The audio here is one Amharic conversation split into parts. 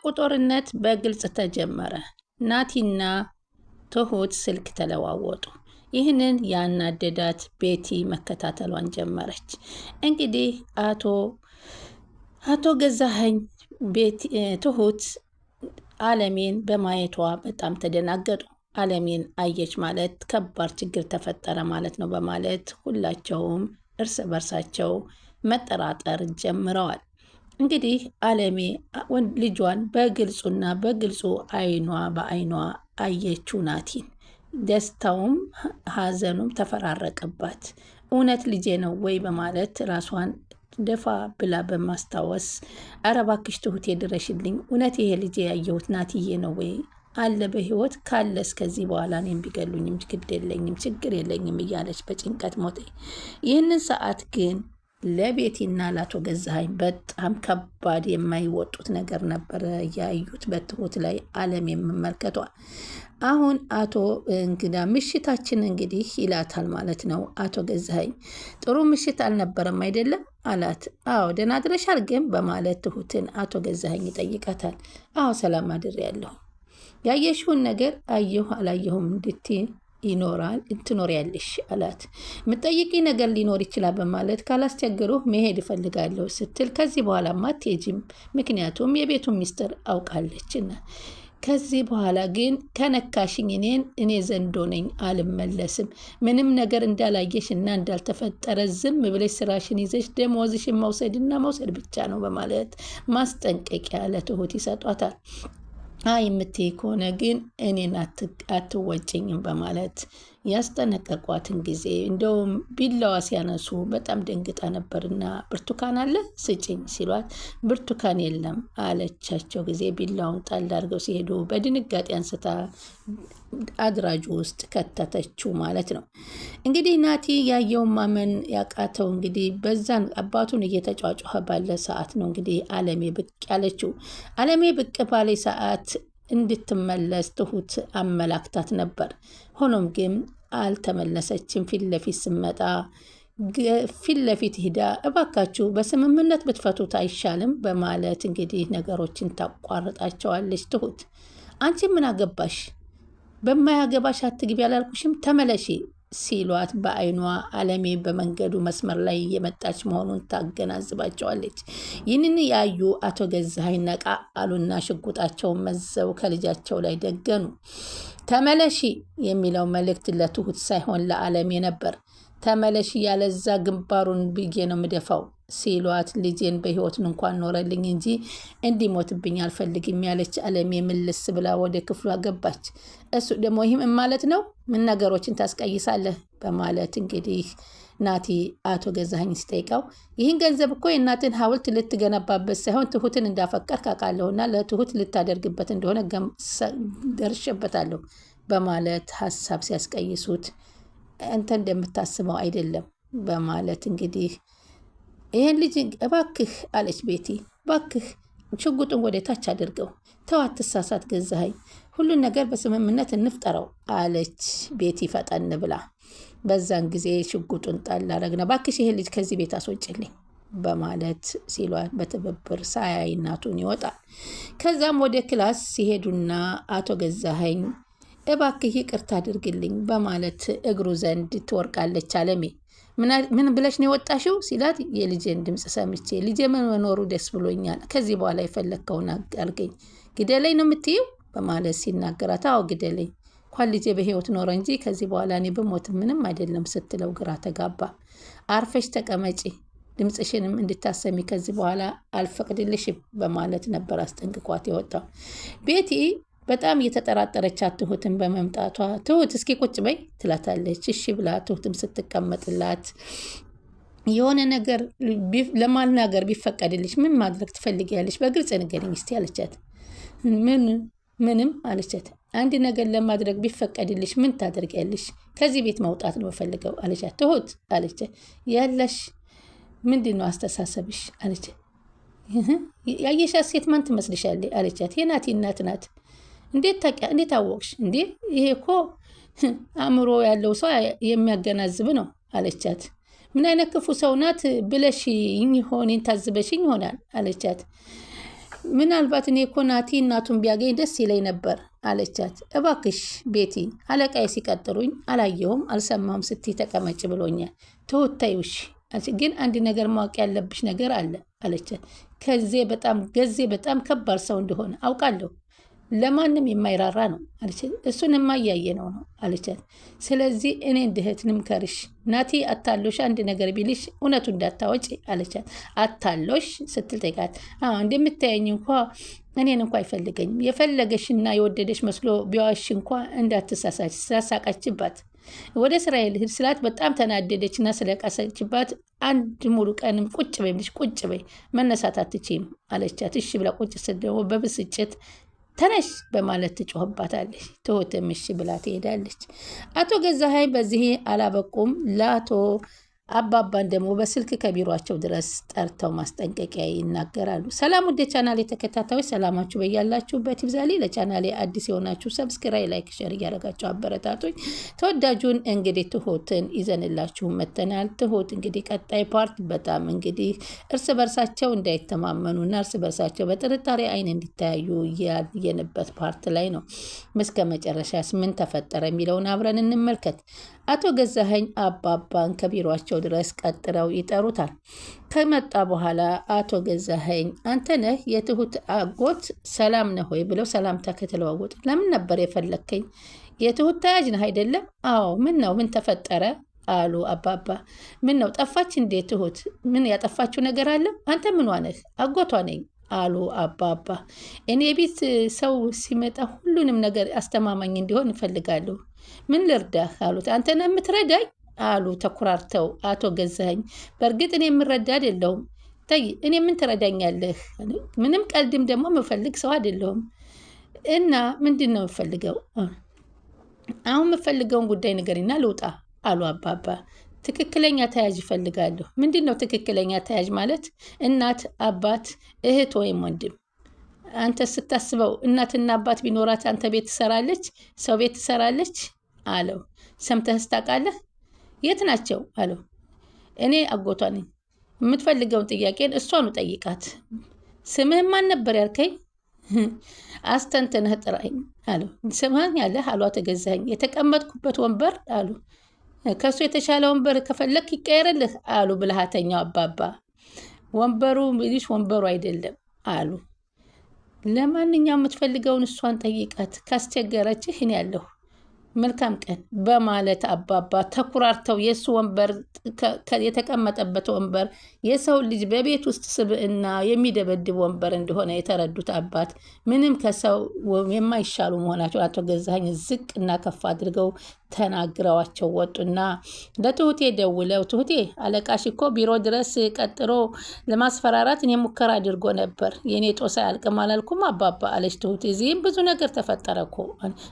ትልቁ ጦርነት በግልጽ ተጀመረ። ናቲና ትሁት ስልክ ተለዋወጡ። ይህንን ያናደዳት ቤቲ መከታተሏን ጀመረች። እንግዲህ አቶ ገዛኸኝ ትሁት አለሜን በማየቷ በጣም ተደናገጡ። አለሜን አየች ማለት ከባድ ችግር ተፈጠረ ማለት ነው በማለት ሁላቸውም እርስ በርሳቸው መጠራጠር ጀምረዋል። እንግዲህ አለሜ ልጇን በግልጹ አይኗ በአይኗ አየችው ናቲን። ደስታውም ሀዘኑም ተፈራረቀባት። እውነት ልጄ ነው ወይ በማለት ራሷን ደፋ ብላ በማስታወስ ኧረ እባክሽ ትሁቴ ድረሽልኝ፣ እውነት ይሄ ልጄ ያየሁት ናትዬ ነው ወይ አለ በህይወት ካለ እስከዚህ በኋላ እኔም ቢገሉኝም ግድ የለኝም ችግር የለኝም እያለች በጭንቀት ሞተ። ይህንን ሰዓት ግን ለቤቲና ለአቶ ገዛኸኝ በጣም ከባድ የማይወጡት ነገር ነበረ ያዩት በትሁት ላይ አለም የምመልከቷ። አሁን አቶ እንግዳ ምሽታችን እንግዲህ ይላታል ማለት ነው። አቶ ገዛኸኝ ጥሩ ምሽት አልነበረም አይደለም አላት። አዎ ደህና አድረሻል ግን በማለት ትሁትን አቶ ገዛኸኝ ይጠይቃታል። አዎ ሰላም አድሬያለሁ። ያየሽውን ነገር አየሁ አላየሁም እንድትይ ትኖሪያለሽ አላት። የምጠይቂ ነገር ሊኖር ይችላል በማለት ካላስቸግሩ መሄድ እፈልጋለሁ ስትል ከዚህ በኋላማ አትሄጂም፣ ምክንያቱም የቤቱን ሚስጥር አውቃለችና ከዚህ በኋላ ግን ከነካሽኝ እኔ ዘንዶ ነኝ አልመለስም። ምንም ነገር እንዳላየሽ እና እንዳልተፈጠረ ዝም ብለሽ ስራሽን ይዘሽ ደሞዝሽን መውሰድና መውሰድ ብቻ ነው በማለት ማስጠንቀቂያ ለትሁት ይሰጧታል። የምትይ ከሆነ ግን እኔን አትወጭኝም በማለት ያስጠነቀቋትን ጊዜ እንደውም ቢላዋ ሲያነሱ በጣም ደንግጣ ነበርና ብርቱካን አለ ስጭኝ ሲሏት ብርቱካን የለም አለቻቸው ጊዜ ቢላውን ጣል አድርገው ሲሄዱ በድንጋጤ አንስታ አድራጁ ውስጥ ከተተችው ማለት ነው። እንግዲህ ናቲ ያየውን ማመን ያቃተው እንግዲህ በዛን አባቱን እየተጫጫኸ ባለ ሰዓት ነው እንግዲህ አለሜ ብቅ ያለችው። አለሜ ብቅ ባለ ሰዓት እንድትመለስ ትሁት አመላክታት ነበር። ሆኖም ግን አልተመለሰችም። ፊት ለፊት ስመጣ ፊት ለፊት ሂዳ እባካችሁ በስምምነት ብትፈቱት አይሻልም በማለት እንግዲህ ነገሮችን ታቋርጣቸዋለች። ትሁት አንቺ ምን አገባሽ? በማያገባሽ አትግቢ ያላልኩሽም ተመለሺ ሲሏት በአይኗ አለሜ በመንገዱ መስመር ላይ የመጣች መሆኑን ታገናዝባቸዋለች። ይህንን ያዩ አቶ ገዛኸኝ ነቃ አሉና ሽጉጣቸውን መዘው ከልጃቸው ላይ ደገኑ። ተመለሺ የሚለው መልእክት ለትሁት ሳይሆን ለአለሜ ነበር። ተመለሺ ያለዛ ግንባሩን ብዬ ነው ምደፋው ሲሏት ልጄን በህይወትን እንኳን ኖረልኝ እንጂ እንዲሞትብኝ አልፈልግም ያለች አለሜ ምልስ ብላ ወደ ክፍሏ ገባች። እሱ ደግሞ ይህም ማለት ነው ምን ነገሮችን ታስቀይሳለህ በማለት እንግዲህ ናቲ አቶ ገዛኸኝ ሲጠይቀው ይህን ገንዘብ እኮ የእናትን ሐውልት ልትገነባበት ሳይሆን ትሁትን እንዳፈቀር ካቃለሁና ለትሁት ልታደርግበት እንደሆነ ደርሼበታለሁ በማለት ሀሳብ ሲያስቀይሱት አንተ እንደምታስበው አይደለም በማለት እንግዲህ ይህን ልጅ እባክህ አለች ቤቲ። እባክህ ሽጉጡን ወደ ታች አድርገው፣ ተው አትሳሳት ገዛኸኝ፣ ሁሉን ነገር በስምምነት እንፍጠረው አለች ቤቲ ፈጠን ብላ። በዛን ጊዜ ሽጉጡን ጣል አደረግና እባክሽ ይህን ልጅ ከዚህ ቤት አስወጭልኝ በማለት ሲሏት በትብብር ሳያይ እናቱን ይወጣል። ከዛም ወደ ክላስ ሲሄዱና አቶ ገዛኸኝ እባክህ ይቅርታ አድርግልኝ በማለት እግሩ ዘንድ ትወርቃለች። አለሜ ምን ብለሽ ነው የወጣሽው ሲላት የልጄን ድምፅ ሰምቼ ልጄ መኖሩ ደስ ብሎኛል፣ ከዚህ በኋላ የፈለግከውን አድርገኝ፣ ግደለኝ ነው የምትይው በማለት ሲናገራት አዎ ግደለኝ፣ እንኳን ልጄ በህይወት ኖረ እንጂ ከዚህ በኋላ እኔ ብሞት ምንም አይደለም ስትለው ግራ ተጋባ። አርፈሽ ተቀመጪ፣ ድምፅሽንም እንድታሰሚ ከዚህ በኋላ አልፈቅድልሽም በማለት ነበር አስጠንቅቋት የወጣው። ቤቲ በጣም እየተጠራጠረቻት ትሁትን በመምጣቷ ትሁት እስኪ ቁጭ በይ ትላታለች። እሺ ብላ ትሁትም ስትቀመጥላት የሆነ ነገር ለማናገር ቢፈቀድልሽ ምን ማድረግ ትፈልጊያለሽ? በግልጽ ንገሪኝ እስቲ አለቻት። ምንም አለቻት። አንድ ነገር ለማድረግ ቢፈቀድልሽ ምን ታደርጊያለሽ? ከዚህ ቤት መውጣት ነው የምፈልገው አለቻት። ትሁት አለቻት። ያለሽ ምንድን ነው አስተሳሰብሽ አለቻት። ያየሻት ሴት ማን ትመስልሻለች አለቻት። የናቲ እናት ናት። እንዴት አወቅሽ? እንዴ ይሄ እኮ አእምሮ ያለው ሰው የሚያገናዝብ ነው አለቻት። ምን አይነት ክፉ ሰው ናት ብለሽ ይሆን ታዝበሽኝ ይሆናል አለቻት። ምናልባት እኔ እኮ ናቲ እናቱን ቢያገኝ ደስ ይለኝ ነበር አለቻት። እባክሽ ቤቲ አለቃዬ ሲቀጥሩኝ አላየሁም አልሰማሁም ስትይ ተቀመጭ ብሎኛል። ትሁት ተይው እሺ፣ ግን አንድ ነገር ማወቅ ያለብሽ ነገር አለ አለቻት። ገዜ በጣም ከባድ ሰው እንደሆነ አውቃለሁ። ለማንም የማይራራ ነው አለቻት። እሱንማ እያየነው ነው አለቻት። ስለዚህ እኔ እንደ እህት ልምከርሽ፣ ናቲ አታሎሽ አንድ ነገር ቢልሽ እውነቱ እንዳታወጪ አለቻት። አታሎሽ ስትል ጠይቃት። እንደምታየኝ እንኳ እኔን እንኳ አይፈልገኝም። የፈለገሽና የወደደሽ መስሎ ቢዋሽ እንኳ እንዳትሳሳች ስላሳቃችባት ወደ እስራኤል ሂድ ስላት በጣም ተናደደችና ስለቃሰችባት አንድ ሙሉ ቀንም ቁጭ በይ ብልሽ ቁጭ በይ መነሳት አትችይም አለቻት። እሺ ብላ ቁጭ ስትል ደግሞ በብስጭት ተነሽ በማለት ትጮህባታለች። ትሁትም እሺ ብላ ትሄዳለች። አቶ ገዛሀኝ በዚህ አላበቁም። ለአቶ አባባን ደግሞ በስልክ ከቢሯቸው ድረስ ጠርተው ማስጠንቀቂያ ይናገራሉ። ሰላም ወደ ቻናሌ ተከታታዮች ሰላማችሁ በያላችሁበት ይብዛልኝ። ለቻናሌ አዲስ የሆናችሁ ሰብስክራይብ፣ ላይክ፣ ሼር እያደረጋችሁ አበረታቶች። ተወዳጁን እንግዲህ ትሁትን ይዘንላችሁ መተናል። ትሁት እንግዲህ ቀጣይ ፓርት በጣም እንግዲህ እርስ በርሳቸው እንዳይተማመኑና እርስ በርሳቸው በጥርጣሬ አይን እንዲተያዩ ያየንበት ፓርት ላይ ነው። እስከ መጨረሻስ ምን ተፈጠረ የሚለውን አብረን እንመልከት። አቶ ገዛሀኝ አባባን ከቢሯቸው ድረስ ቀጥረው ይጠሩታል። ከመጣ በኋላ አቶ ገዛሀኝ አንተ ነህ የትሁት አጎት ሰላም ነህ ወይ ብለው ሰላምታ ከተለዋወጡ ለምን ነበር የፈለግከኝ? የትሁት ተያዥ ነህ አይደለም? አዎ። ምን ነው? ምን ተፈጠረ አሉ አባባ። ምን ነው ጠፋች እንዴ ትሁት? ምን ያጠፋችው ነገር አለ? አንተ ምኗ ነህ? አጎቷ ነኝ አሉ አባባ። እኔ ቤት ሰው ሲመጣ ሁሉንም ነገር አስተማማኝ እንዲሆን እፈልጋለሁ። ምን ልርዳህ አሉት። አንተ ነህ የምትረዳኝ አሉ ተኩራርተው አቶ ገዛኸኝ። በእርግጥ እኔ የምረዳ አይደለሁም። ተይ እኔ ምን ትረዳኛለህ? ምንም ቀልድም ደግሞ የምፈልግ ሰው አይደለሁም። እና ምንድን ነው የምፈልገው? አሁን የምፈልገውን ጉዳይ ንገሪና ልውጣ አሉ አባባ። ትክክለኛ ተያዥ ይፈልጋለሁ። ምንድን ነው ትክክለኛ ተያዥ ማለት? እናት፣ አባት፣ እህት ወይም ወንድም። አንተ ስታስበው እናትና አባት ቢኖራት አንተ ቤት ትሰራለች፣ ሰው ቤት ትሰራለች አለው። ሰምተህስ ታውቃለህ? የት ናቸው አለው። እኔ አጎቷ ነኝ። የምትፈልገውን ጥያቄን እሷኑ ጠይቃት። ስምህን ማን ነበር ያልከኝ? አስተንትነህ ጥራኝ አለው። ስምህን ያለህ አሉ አቶ ገዛኸኝ። የተቀመጥኩበት ወንበር አሉ። ከሱ የተሻለ ወንበር ከፈለክ ይቀየርልህ አሉ ብልሃተኛው አባባ። ወንበሩ ልጅ ወንበሩ አይደለም አሉ። ለማንኛውም የምትፈልገውን እሷን ጠይቃት፣ ካስቸገረችህ እኔ ያለሁ። መልካም ቀን በማለት አባባ ተኩራርተው የእሱ ወንበር የተቀመጠበት ወንበር የሰው ልጅ በቤት ውስጥ ስብዕና የሚደበድብ ወንበር እንደሆነ የተረዱት አባት ምንም ከሰው የማይሻሉ መሆናቸው አቶ ገዛኸኝ ዝቅ እና ከፍ አድርገው ተናግረዋቸው ወጡና ለትሁቴ ደውለው ትሁቴ አለቃሽ እኮ ቢሮ ድረስ ቀጥሮ ለማስፈራራት እኔ ሙከራ አድርጎ ነበር። የኔ ጦሳ ያልቅም አላልኩም አባባ አለች ትሁቴ። እዚህም ብዙ ነገር ተፈጠረ እኮ።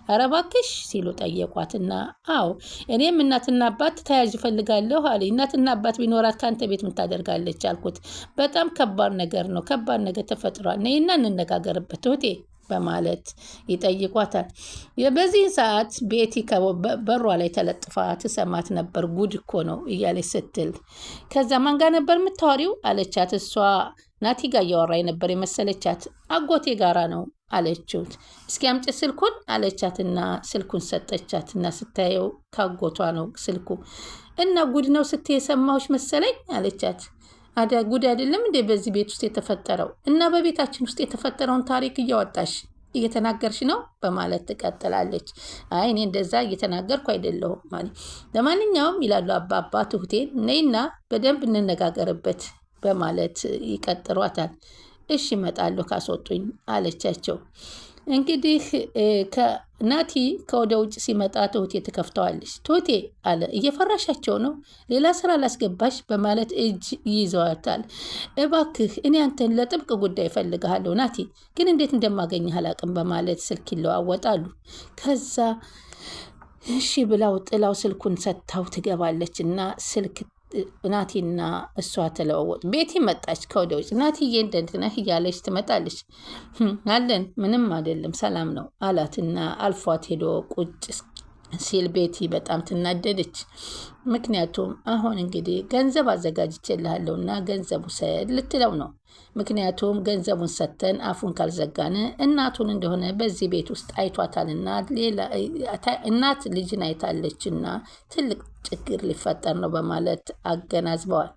ኧረ እባክሽ ሲሉ ጠየቋትና አዎ እኔም እናትና አባት ተያዥ እፈልጋለሁ አለ። እናትና አባት ቢኖራት ከአንተ ቤት ምን ታደርጋለች አልኩት። በጣም ከባድ ነገር ነው፣ ከባድ ነገር ተፈጥሯል። ነይና እንነጋገርበት ትሁቴ በማለት ይጠይቋታል። በዚህን ሰዓት ቤቲ በሯ ላይ ተለጥፋ ትሰማት ነበር። ጉድ እኮ ነው እያለች ስትል ከዛ ማን ጋር ነበር የምታወሪው አለቻት። እሷ ናቲ ጋር እያወራኝ ነበር የመሰለቻት። አጎቴ ጋራ ነው አለችት። እስኪ አምጪ ስልኩን አለቻትና ስልኩን ሰጠቻትና ስታየው ካጎቷ ነው ስልኩ። እና ጉድ ነው ስትይ የሰማሁሽ መሰለኝ አለቻት። አዳ ጉድ አይደለም እንዴ በዚህ ቤት ውስጥ የተፈጠረው? እና በቤታችን ውስጥ የተፈጠረውን ታሪክ እያወጣሽ እየተናገርሽ ነው በማለት ትቀጥላለች። አይ እኔ እንደዛ እየተናገርኩ አይደለሁም ማለት። ለማንኛውም ይላሉ አባባ ትሁቴን ነይና በደንብ እንነጋገርበት በማለት ይቀጥሯታል። እሺ እመጣለሁ ካስወጡኝ አለቻቸው። እንግዲህ ናቲ ከወደ ውጭ ሲመጣ ትሁቴ ትከፍተዋለች። ትሁቴ አለ እየፈራሻቸው ነው? ሌላ ስራ ላስገባሽ በማለት እጅ ይይዘዋታል። እባክህ እኔ አንተን ለጥብቅ ጉዳይ እፈልግሃለሁ ናቲ፣ ግን እንዴት እንደማገኝህ አላቅም በማለት ስልክ ይለዋወጣሉ። ከዛ እሺ ብላው ጥላው ስልኩን ሰጥታው ትገባለች እና ስልክ ናቲና እሷ ተለዋወጡ። ቤቲ መጣች ከወደ ውጭ። ናቲዬ እንደት ነህ እያለች ትመጣለች። አለን ምንም አይደለም ሰላም ነው አላትና አልፏት ሄዶ ቁጭ ሲል ቤቲ በጣም ትናደደች። ምክንያቱም አሁን እንግዲህ ገንዘብ አዘጋጅቼልሃለሁና ገንዘቡ ሰድ ልትለው ነው። ምክንያቱም ገንዘቡን ሰጥተን አፉን ካልዘጋን እናቱን እንደሆነ በዚህ ቤት ውስጥ አይቷታልና እናት ልጅን አይታለችና ትልቅ ችግር ሊፈጠር ነው በማለት አገናዝበዋል።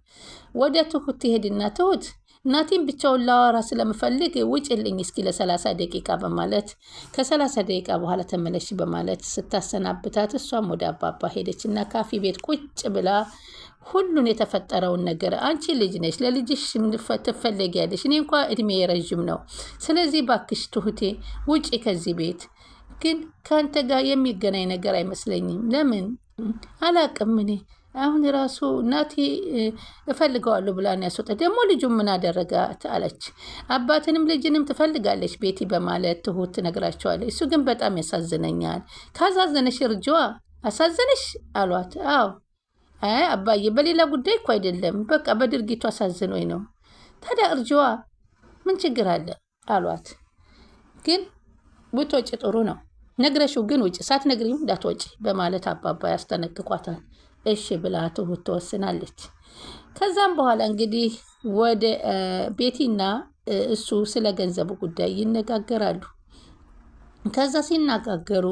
ወደ ትሁት ትሄድና ትሁት እናቴን ብቻውን ላወራ ስለምፈልግ ውጭልኝ እስኪ ለ30 ደቂቃ በማለት ከ30 ደቂቃ በኋላ ተመለሽ በማለት ስታሰናብታት እሷም ወደ አባባ ሄደች እና ካፌ ቤት ቁጭ ብላ ሁሉን የተፈጠረውን ነገር አንቺ ልጅ ነሽ፣ ለልጅሽ ትፈለጊያለሽ። እኔ እንኳ እድሜ ረዥም ነው። ስለዚህ ባክሽ ትሁቴ ውጪ ከዚህ ቤት። ግን ከአንተ ጋር የሚገናኝ ነገር አይመስለኝም። ለምን አላቅም እኔ አሁን ራሱ እናቴ እፈልገዋለሁ ብላ ነው ያስወጣ። ደግሞ ልጁ ምን አደረጋት አለች። አባትንም ልጅንም ትፈልጋለች ቤቲ በማለት ትሁት ትነግራቸዋለች። እሱ ግን በጣም ያሳዝነኛል። ካሳዘነሽ እርጅዋ አሳዘነሽ አሏት። አዎ አይ አባዬ በሌላ ጉዳይ እኮ አይደለም፣ በቃ በድርጊቱ አሳዝኖኝ ነው። ታዲያ እርጅዋ ምን ችግር አለ አሏት። ግን ብትወጪ ጥሩ ነው፣ ነግረሽው ግን ውጭ፣ ሳትነግሪው እንዳትወጪ በማለት አባባ ያስጠነቅቋታል። እሺ ብላ ትሁት ትወስናለች። ከዛም በኋላ እንግዲህ ወደ ቤቲና እሱ ስለ ገንዘቡ ጉዳይ ይነጋገራሉ። ከዛ ሲነጋገሩ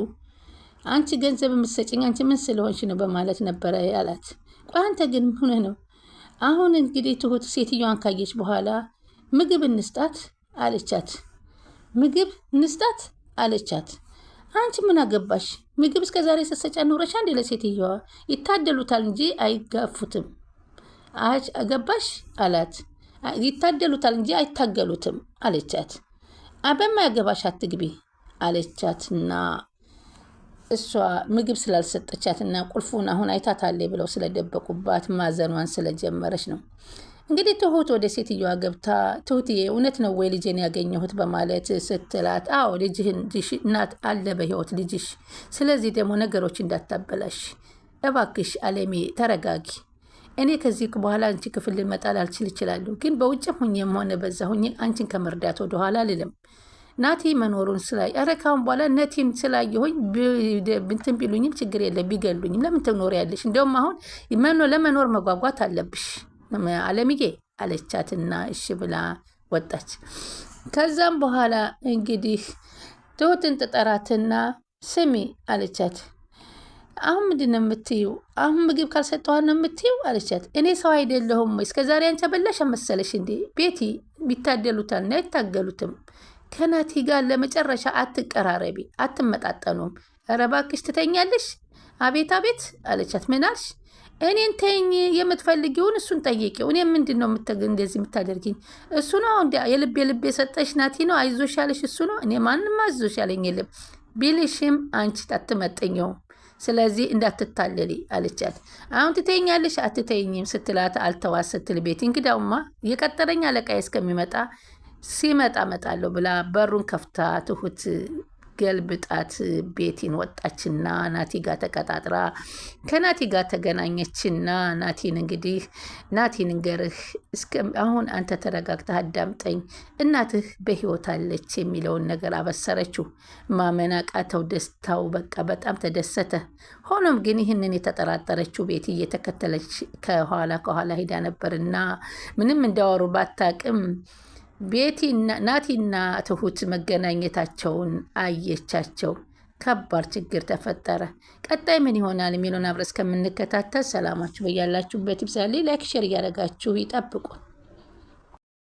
አንቺ ገንዘብ የምትሰጭኝ አንቺ ምን ስለሆንሽ ነው በማለት ነበረ ያላት። ቆይ አንተ ግን ሆነ ነው አሁን እንግዲህ ትሁት ሴትዮዋን ካየች በኋላ ምግብ እንስጣት አለቻት። ምግብ እንስጣት አለቻት። አንቺ ምን አገባሽ? ምግብ እስከ ዛሬ ስትሰጫ ኖረሻ እንዴ? ለሴትዮዋ ይታደሉታል እንጂ አይጋፉትም። አገባሽ አላት። ይታደሉታል እንጂ አይታገሉትም አለቻት። በማያገባሽ አትግቢ አለቻትና እሷ ምግብ ስላልሰጠቻትና ቁልፉን አሁን አይታታለች ብለው ስለደበቁባት ማዘኗን ስለጀመረች ነው። እንግዲህ ትሁት ወደ ሴትዮዋ ገብታ ትሁትዬ እውነት ነው ወይ ልጅን ያገኘሁት በማለት ስትላት፣ አዎ ልጅህን እናት አለ በህይወት ልጅሽ። ስለዚህ ደግሞ ነገሮች እንዳታበላሽ እባክሽ አለሜ ተረጋጊ። እኔ ከዚህ በኋላ አንቺ ክፍል ልመጣ ላልችል እችላለሁ፣ ግን በውጭም ሁኜም ሆነ በዛ ሁኜ አንቺን ከመርዳት ወደኋላ አልልም። ናቲ መኖሩን ስላይ አረካውን በኋላ ነቲን ስላየሁኝ ብንትን ቢሉኝም ችግር የለም ቢገሉኝም ለምን ትኖሪያለሽ? እንደውም አሁን ለመኖር መጓጓት አለብሽ አለምዬ አለቻትና እሺ ብላ ወጣች። ከዛም በኋላ እንግዲህ ትሁትን ትጠራትና ስሚ አለቻት። አሁን ምንድን ነው የምትይው? አሁን ምግብ ካልሰጠኋት ነው የምትይው አለቻት። እኔ ሰው አይደለሁም ወይ? እስከ ዛሬ አንቺ በላሽ መሰለሽ እንዴ? ቤቲ ቢታደሉታል እና አይታገሉትም። ከናቲ ጋር ለመጨረሻ አትቀራረቢ፣ አትመጣጠኑም። ኧረ እባክሽ ትተኛለሽ? አቤት አቤት አለቻት። ምን አልሽ? እኔን ተይኝ፣ የምትፈልጊውን እሱን ጠይቂው። እኔ ምንድን ነው እንደዚህ የምታደርጊኝ? እሱ ነው የልብ የሰጠሽ ናቲ ነው አይዞሽ ያለሽ እሱ ነው። እኔ ማንም አይዞሽ ያለኝ የለም። ቢልሽም አንቺ አትመጠኘውም። ስለዚህ እንዳትታለሊ አለቻት። አሁን ትተኛለሽ አትተኝም ስትላት አልተዋት ስትል ቤት እንግዳውማ የቀጠረኝ አለቃዬ እስከሚመጣ ሲመጣ መጣለሁ ብላ በሩን ከፍታ ትሁት ገልብጣት ቤቲን ወጣችና ናቲ ጋር ተቀጣጥራ ከናቲ ጋር ተገናኘችና ናቲን እንግዲህ ናቲን እንገርህ አሁን አንተ ተረጋግተህ አዳምጠኝ፣ እናትህ በህይወት አለች የሚለውን ነገር አበሰረችው። ማመን አቃተው። ደስታው በቃ በጣም ተደሰተ። ሆኖም ግን ይህንን የተጠራጠረችው ቤቲ እየተከተለች ከኋላ ሂዳ ነበርና ምንም እንዳወሩ ባታቅም ቤቲ ናቲና ትሁት መገናኘታቸውን አየቻቸው። ከባድ ችግር ተፈጠረ። ቀጣይ ምን ይሆናል የሚለውን አብረን እስከምንከታተል ሰላማችሁ በያላችሁበት ይብዛልኝ። ላይክ ሼር እያደረጋችሁ ይጠብቁ።